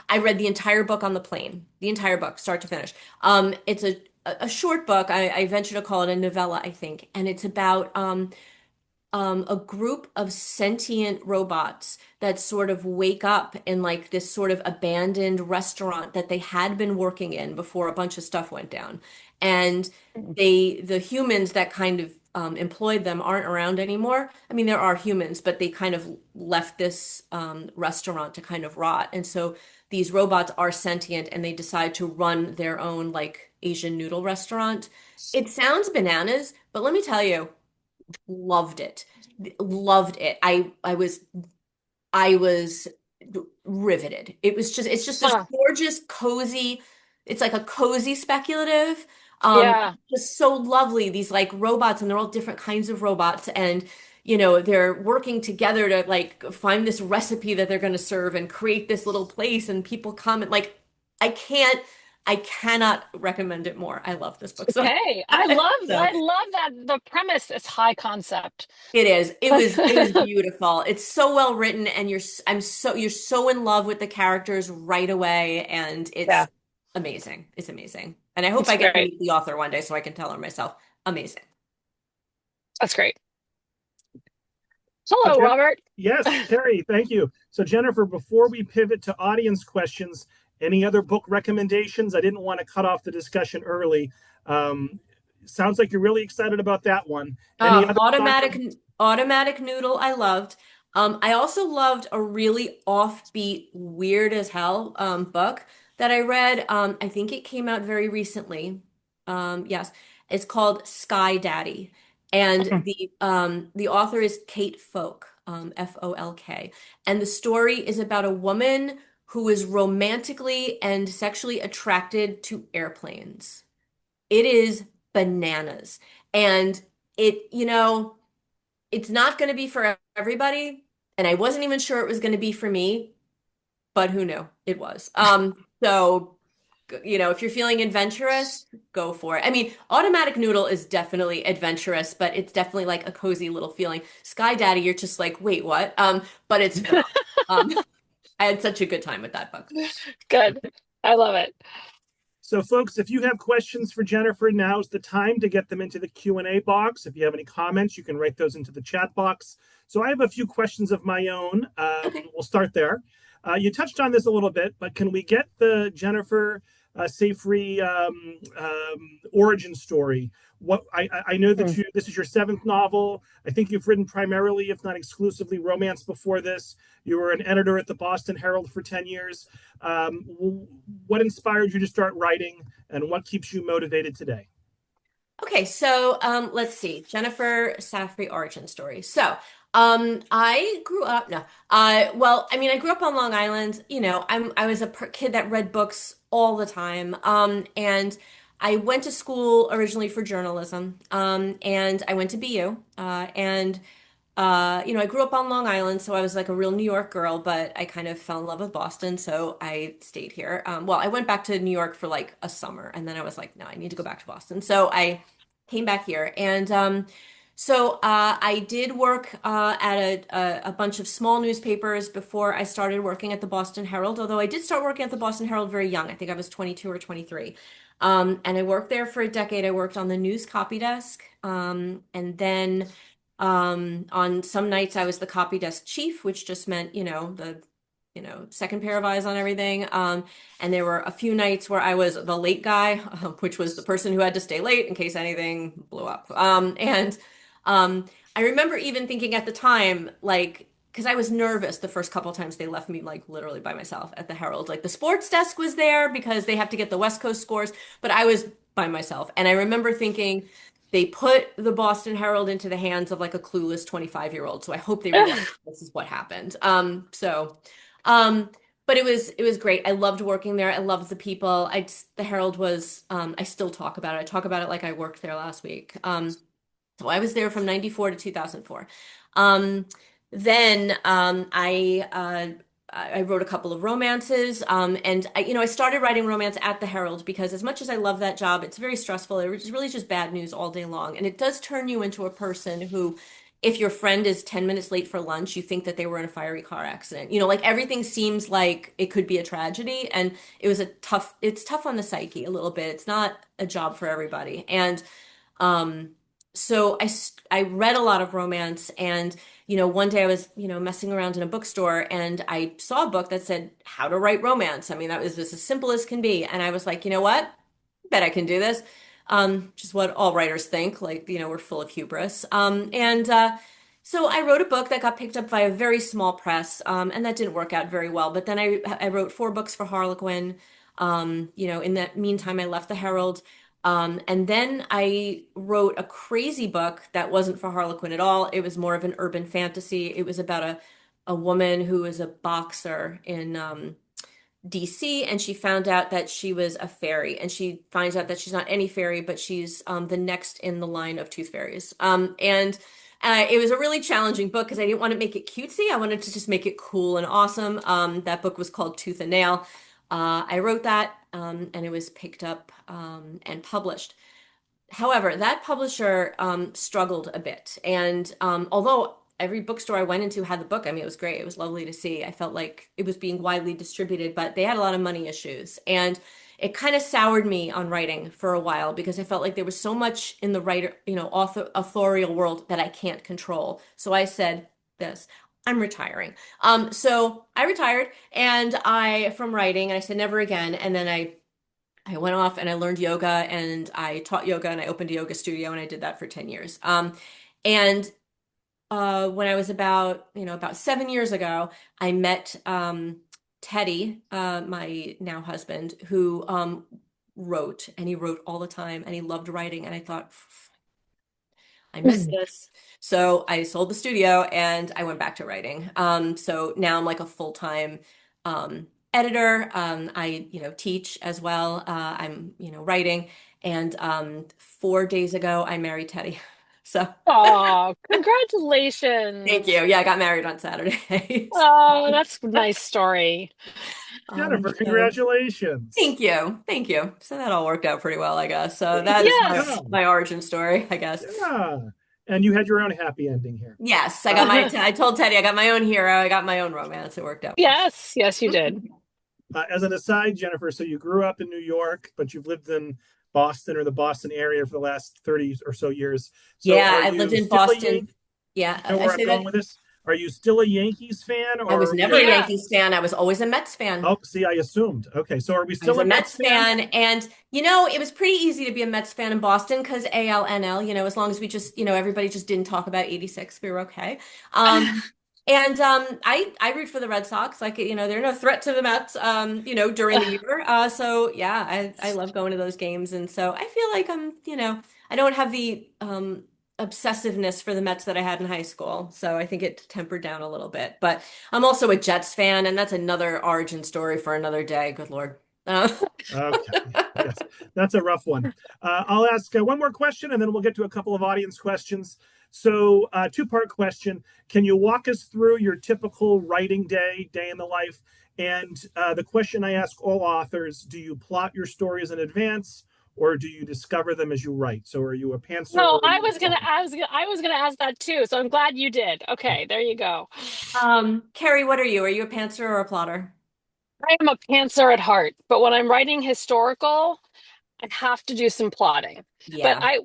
I read the entire book on the plane, the entire book, start to finish. It's a short book. I venture to call it a novella, I think. And it's about a group of sentient robots that sort of wake up in like this sort of abandoned restaurant that they had been working in before a bunch of stuff went down. And the humans that kind of employed them aren't around anymore. I mean, there are humans, but they kind of left this restaurant to kind of rot. And so these robots are sentient and they decide to run their own like Asian noodle restaurant. It sounds bananas, but let me tell you, loved it. Loved it. I was riveted. It's just this Huh. gorgeous, cozy, it's like a cozy speculative. Yeah. Just so lovely. These like robots, and they're all different kinds of robots, and they're working together to like find this recipe that they're going to serve and create this little place, and people come and like I can't I cannot recommend it more. I love this book so Okay. much. I So love that the premise is high concept. it is. It was beautiful. It's so well written, and you're so in love with the characters right away, and Yeah, it's amazing. It's amazing. And I hope it's I get to great. meet the author one day so I can tell her myself. Amazing. That's great. So Hello, Jen- Robert. yes, Kerri, thank you. So Jennifer, before we pivot to audience questions, any other book recommendations? I didn't want to cut off the discussion early. Um, Sounds like you're really excited about that one. Any other genre? Automatic Noodle, I loved. I also loved a really offbeat, weird as hell book that I read. I think it came out very recently. Yes, it's called Sky Daddy, and the author is Kate Folk, Folk, and the story is about a woman who is romantically and sexually attracted to airplanes. It is bananas. And it's not going to be for everybody. And I wasn't even sure it was going to be for me, but who knew? It was. So, if you're feeling adventurous, go for it. I mean, Automatic Noodle is definitely adventurous, but it's definitely like a cozy little feeling. Sky Daddy, you're just like, wait, what? But it's phenomenal. Um, I had such a good time with that book. Good. I love it. So, folks, if you have questions for Jennifer, now's the time to get them into the Q&A box. If you have any comments, you can write those into the chat box. So I have a few questions of my own. Okay. We'll start there. You touched on this a little bit, but can we get the Jennifer Safrey origin story? What I know that this is your seventh novel. I think you've written primarily, if not exclusively, romance before this. You were an editor at the Boston Herald for 10 years. What inspired you to start writing, and what keeps you motivated today? Okay, so let's see. Jennifer Safrey origin story. So I grew up, no, well, I mean, I grew up on Long Island. I was a kid that read books all the time. And I went to school originally for journalism. And I went to BU. I grew up on Long Island, so I was like a real New York girl, but I kind of fell in love with Boston, so I stayed here. Well, I went back to New York for like a summer, and then I was like, no, I need to go back to Boston. So I came back here, and I did work at a bunch of small newspapers before I started working at the Boston Herald, although I did start working at the Boston Herald very young. I think I was 22 or 23. And I worked there for a decade. I worked on the news copy desk, and then on some nights I was the copy desk chief, which just meant, second pair of eyes on everything. And there were a few nights where I was the late guy, which was the person who had to stay late in case anything blew up. I remember even thinking at the time, like, because I was nervous the first couple times they left me like literally by myself at the Herald. Like the sports desk was there because they have to get the West Coast scores, but I was by myself. And I remember thinking, they put the Boston Herald into the hands of like a clueless 25-year-old. So I hope they realize this is what happened. But it was great. I loved working there. I loved the people. The Herald was, I still talk about it. I talk about it like I worked there last week. So I was there from 94 to 2004. Then I wrote a couple of romances, and I started writing romance at the Herald because as much as I love that job, it's very stressful. It's really just bad news all day long, and it does turn you into a person who, if your friend is 10 minutes late for lunch, you think that they were in a fiery car accident. Like everything seems like it could be a tragedy, and it's tough on the psyche a little bit. It's not a job for everybody, and so I read a lot of romance, and one day I was messing around in a bookstore, and I saw a book that said how to write romance. I mean, that was just as simple as can be, and I was like, you know what? Bet I can do this. Just what all writers think, like we're full of hubris. So I wrote a book that got picked up by a very small press, and that didn't work out very well. But then I wrote 4 books for Harlequin. In that meantime, I left the Herald. And then I wrote a crazy book that wasn't for Harlequin at all. It was more of an urban fantasy. It was about a woman who was a boxer in DC, and she found out that she was a fairy, and she finds out that she's not any fairy, but she's the next in the line of tooth fairies. And it was a really challenging book because I didn't want to make it cutesy. I wanted to just make it cool and awesome. That book was called Tooth and Nail. I wrote that, and it was picked up and published. However, that publisher struggled a bit. And although every bookstore I went into had the book, I mean, it was great. It was lovely to see. I felt like it was being widely distributed, but they had a lot of money issues. And it kind of soured me on writing for a while because I felt like there was so much in the writer, authorial world that I can't control. So I said this. I'm retiring. So I retired from writing, and I said never again. And then I went off and I learned yoga, and I taught yoga, and I opened a yoga studio, and I did that for 10 years. And when I was about 7 years ago, I met Teddy, my now husband, who wrote, and he wrote all the time, and he loved writing. And I thought, I miss this. So I sold the studio and I went back to writing. So now I'm like a full-time editor. I, teach as well. I'm, writing. And 4 days ago, I married Teddy. So. Oh, congratulations. Thank you. Yeah, I got married on Saturday. Oh, that's a nice story. Jennifer, congratulations. Thank you. Thank you. So that all worked out pretty well, I guess. So that is my origin story, I guess. Yeah. And you had your own happy ending here. Yes, I told Teddy I got my own hero. I got my own romance. It worked out. Yes, you did. As an aside, Jennifer, so you grew up in New York, but you've lived in Boston or the Boston area for the last 30 or so years. So Yeah, are I lived you in still a Boston. Yankee? Yeah, Know I where I'm say going that with this? Are you still a Yankees fan I was or never a you're Yeah. Yankees fan. I was always a Mets fan. oh, see, I assumed. Okay, so are we I was still a a Mets Mets fan? fan, and it was pretty easy to be a Mets fan in Boston because ALNL, as long as we just, everybody just didn't talk about 86, we were okay. And I root for the Red Sox. Like, they're no threat to the Mets, during the year. So yeah, I love going to those games, and so I feel like I don't have the obsessiveness for the Mets that I had in high school. So I think it tempered down a little bit. But I'm also a Jets fan, and that's another origin story for another day. Good Lord. Uh, Okay, yes, that's a rough one. I'll ask one more question and then we'll get to a couple of audience questions. So, two-part question. Can you walk us through your typical writing day in the life? And the question I ask all authors, do you plot your stories in advance or do you discover them as you write? So are you a pantser No, or are you a plotter? I was gonna ask that too. So I'm glad you did. Okay, there you go. Kerri, what are you? Are you a pantser or a plotter? I am a pantser at heart, but when I'm writing historical, I have to do some plotting. But Yeah. I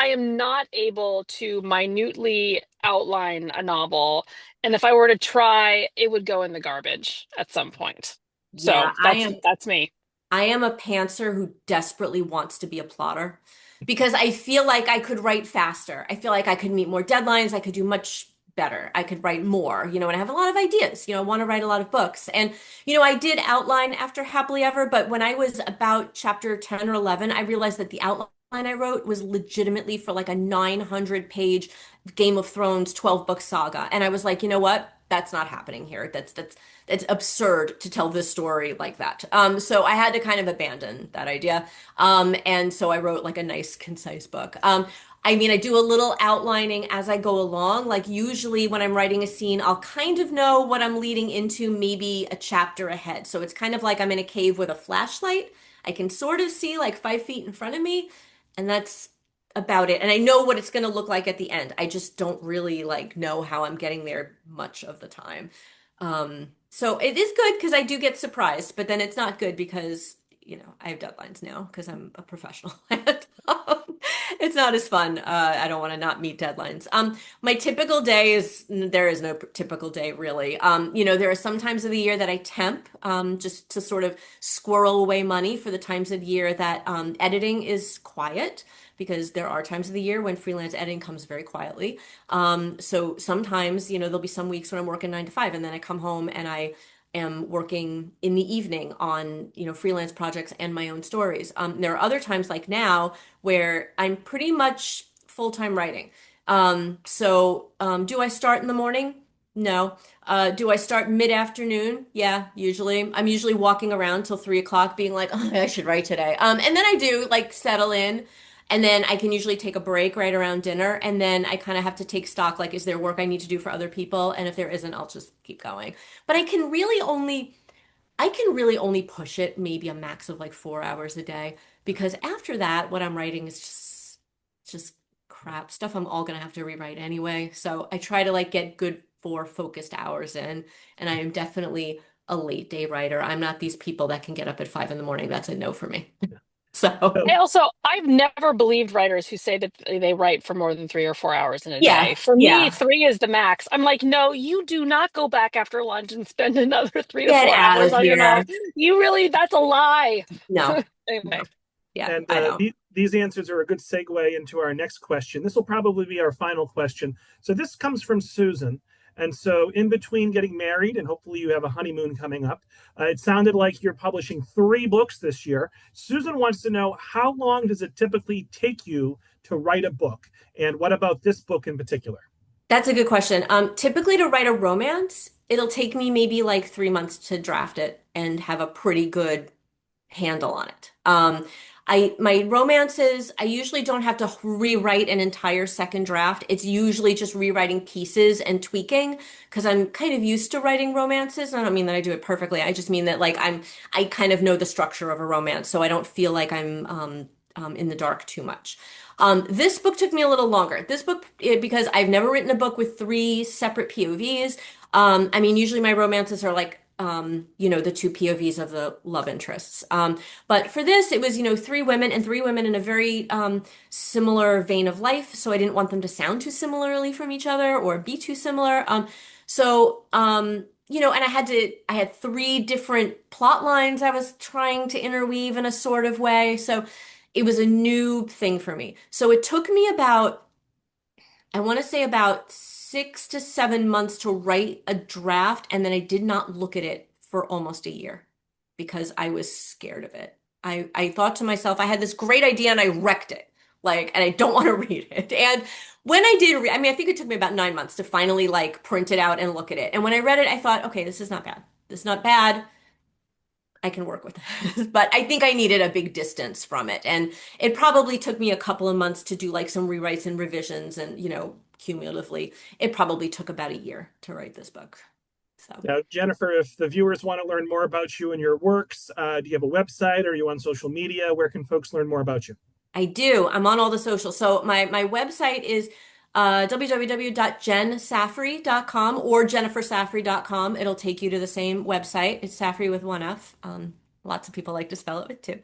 am not able to minutely outline a novel. And if I were to try, it would go in the garbage at some point. So Yeah, I am. that's me. I am a pantser who desperately wants to be a plotter because I feel like I could write faster. I feel like I could meet more deadlines. I could do much better. I could write more, and I have a lot of ideas. I want to write a lot of books. And, I did outline after Happily Ever, but when I was about chapter 10 or 11, I realized that the outline I wrote was legitimately for like a 900-page Game of Thrones 12-book saga. And I was like, you know what? That's not happening here. That's it's absurd to tell this story like that. So I had to kind of abandon that idea. And so I wrote like a nice, concise book. I mean, I do a little outlining as I go along. Like usually when I'm writing a scene, I'll kind of know what I'm leading into maybe a chapter ahead. So it's kind of like I'm in a cave with a flashlight. I can sort of see like 5 feet in front of me, and that's about it. And I know what it's going to look like at the end. I just don't really like know how I'm getting there much of the time. So it is good because I do get surprised, but then it's not good because, I have deadlines now because I'm a professional. It's not as fun. I don't want to not meet deadlines. My typical day is there is no typical day really. There are some times of the year that I temp, just to sort of squirrel away money for the times of year that editing is quiet because there are times of the year when freelance editing comes very quietly. So sometimes, there'll be some weeks when I'm working 9 to 5 and then I come home and I am working in the evening on, freelance projects and my own stories. There are other times like now where I'm pretty much full-time writing. Do I start in the morning? No. Do I start mid-afternoon? Yeah, usually. I'm usually walking around till 3 o'clock being like, oh, I should write today. And then I do like settle in. And then I can usually take a break right around dinner. And then I kind of have to take stock, like, is there work I need to do for other people? And if there isn't, I'll just keep going. But I can really only push it maybe a max of like 4 hours a day because after that, what I'm writing is just crap stuff I'm all gonna have to rewrite anyway. So I try to like get good 4 focused hours in, and I am definitely a late day writer. I'm not these people that can get up at 5 in the morning. That's a no for me. So So, I've never believed writers who say that they write for more than 3 or 4 hours in a yeah, day. For me, yeah. 3 is the max. I'm like, no, you do not go back after lunch and spend another three to Get four out hours of on your novel. here. You really, that's a lie. No, Anyway, yeah, and I know. these answers are a good segue into our next question. This will probably be our final question. So this comes from Susan. And so, in between getting married, and hopefully you have a honeymoon coming up, it sounded like you're publishing 3 books this year. Susan wants to know how long does it typically take you to write a book? And what about this book in particular? That's a good question. Typically to write a romance, it'll take me maybe like 3 months to draft it and have a pretty good handle on it. My romances, I usually don't have to rewrite an entire second draft. It's usually just rewriting pieces and tweaking because I'm kind of used to writing romances. I don't mean that I do it perfectly. I just mean that like I kind of know the structure of a romance, so I don't feel like I'm in the dark too much. This book took me a little longer. Because I've never written a book with 3 separate POVs. I mean, usually my romances are like the two POVs of the love interests. But for this, it was, three women and three women in a very similar vein of life. So I didn't want them to sound too similarly from each other or be too similar. And I had three different plot lines I was trying to interweave in a sort of way. So it was a new thing for me. So it took me I want to say about 6 to 7 months to write a draft, and then I did not look at it for almost a year because I was scared of it. I thought to myself, I had this great idea and I wrecked it. And I don't want to read it. And when I did read, I think it took me about 9 months to finally print it out and look at it. And when I read it, I thought, okay, this is not bad. This is not bad. I can work with this. But I think I needed a big distance from it. And it probably took me a couple of months to do some rewrites and revisions. And, cumulatively, it probably took about a year to write this book. So now, Jennifer, if the viewers want to learn more about you and your works, do you have a website? Are you on social media? Where can folks learn more about you? I do. I'm on all the socials. So my website is www.jensafrey.com or jennifersafrey.com. It'll take you to the same website. It's Safrey with one F. Lots of people like to spell it with two.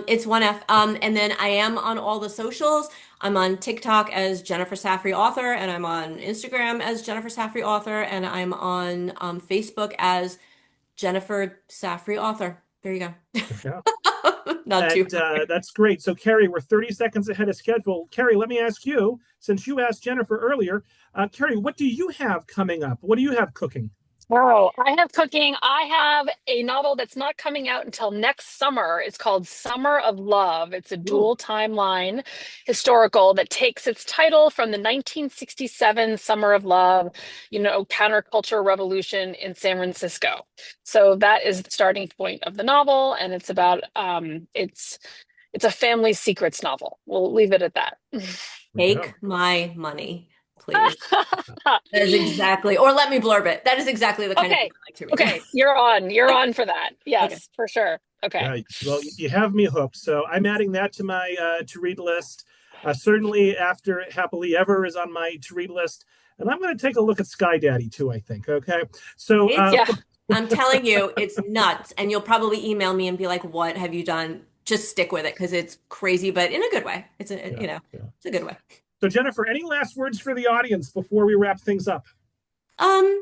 It's one F. And then I am on all the socials. I'm on TikTok as Jennifer Safrey Author, and I'm on Instagram as Jennifer Safrey Author, and I'm on Facebook as Jennifer Safrey Author. There you go. Yeah. Not too hard. That's great. So, Kerri, we're 30 seconds ahead of schedule. Kerri, let me ask you, since you asked Jennifer earlier, Kerri, what do you have coming up? What do you have cooking? Oh, I have cooking. I have a novel that's not coming out until next summer. It's called Summer of Love. It's a dual timeline historical that takes its title from the 1967 Summer of Love, counterculture revolution in San Francisco. So that is the starting point of the novel, and it's about it's a family secrets novel. We'll leave it at that. Take my money, please. That is exactly, or let me blurb it. That is exactly the kind of thing I like to read. Okay, you're on for that. Yes, okay. For sure. Okay. Well, you have me hooked. So I'm adding that to my to-read list. Certainly after Happily Ever is on my to-read list. And I'm going to take a look at Sky Daddy too, I think. Okay. So I'm telling you, it's nuts. And you'll probably email me and be like, what have you done? Just stick with it because it's crazy, but in a good way. It's a good way. So Jennifer, any last words for the audience before we wrap things up? No,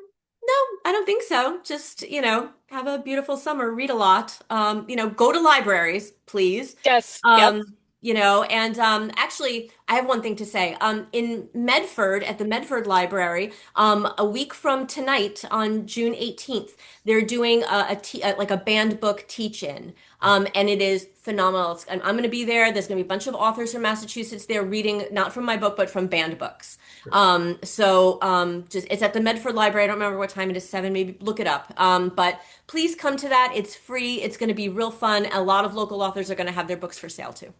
I don't think so. Just, have a beautiful summer, read a lot. Go to libraries, please. Yes. Actually, I have one thing to say. In Medford, at the Medford Library, a week from tonight on June 18th, they're doing a banned book teach-in. And it is phenomenal. I'm going to be there. There's going to be a bunch of authors from Massachusetts there reading, not from my book, but from banned books. Sure. It's at the Medford Library. I don't remember what time it is, 7, maybe look it up. But please come to that. It's free. It's going to be real fun. A lot of local authors are going to have their books for sale too.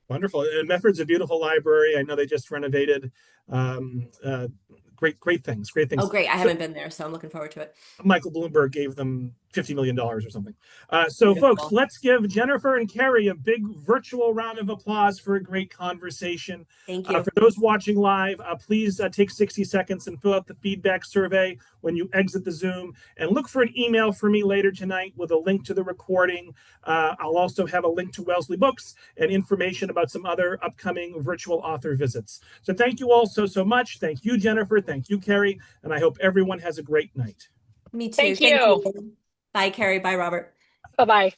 Wonderful. And Medford's a beautiful library. I know they just renovated. Great things. Oh, great. I haven't been there, so I'm looking forward to it. Michael Bloomberg gave them $50 million or something. Folks, let's give Jennifer and Kerri a big virtual round of applause for a great conversation. Thank you. For those watching live, please take 60 seconds and fill out the feedback survey when you exit the Zoom. And look for an email from me later tonight with a link to the recording. I'll also have a link to Wellesley Books and information about some other upcoming virtual author visits. So thank you all so much. Thank you, Jennifer. Thank you, Kerri. And I hope everyone has a great night. Me too. Thank you. Bye, Kerri. Bye, Robert. Bye-bye.